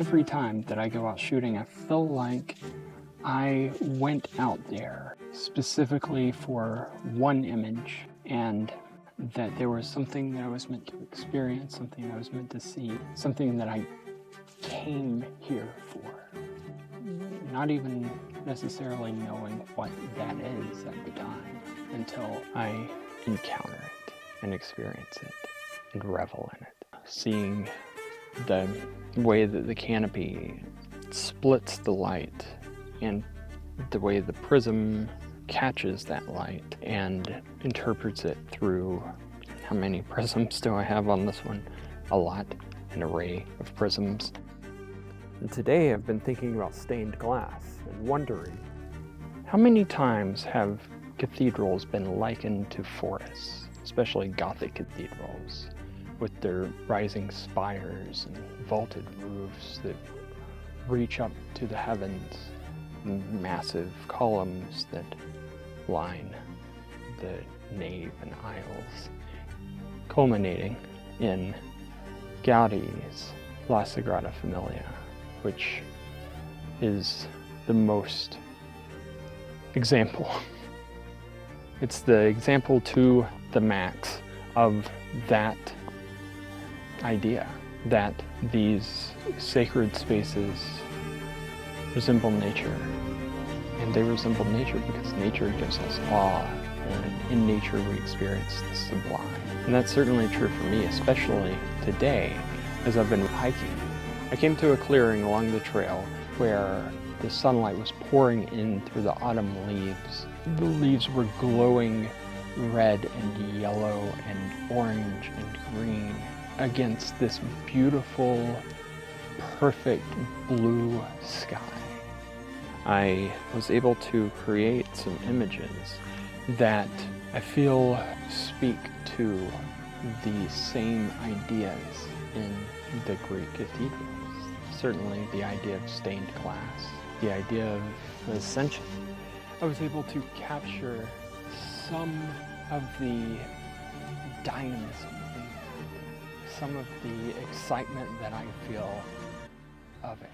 every time that I go out shooting, I feel like I went out there specifically for one image, and that there was something that I was meant to experience, something I was meant to see, something that I came here for. Not even necessarily knowing what that is at the time until I encounter it and experience it and revel in it. Seeing the way that the canopy splits the light and the way the prism catches that light and interprets it through, how many prisms do I have on this one? A lot, an array of prisms. And today I've been thinking about stained glass and wondering, how many times have cathedrals been likened to forests, especially Gothic cathedrals, with their rising spires and vaulted roofs that reach up to the heavens, massive columns that line the nave and aisles, culminating in Gaudi's La Sagrada Familia, which is the most example. It's the example to the max of that idea, that these sacred spaces resemble nature. And they resemble nature because nature gives us awe, and in nature we experience the sublime. And that's certainly true for me, especially today as I've been hiking. I came to a clearing along the trail where the sunlight was pouring in through the autumn leaves. The leaves were glowing red and yellow and orange and green against this beautiful, perfect blue sky. I was able to create some images that I feel speak to the same ideas in the Greek cathedrals. Certainly the idea of stained glass, the idea of ascension. I was able to capture some of the dynamism, some of the excitement that I feel of it.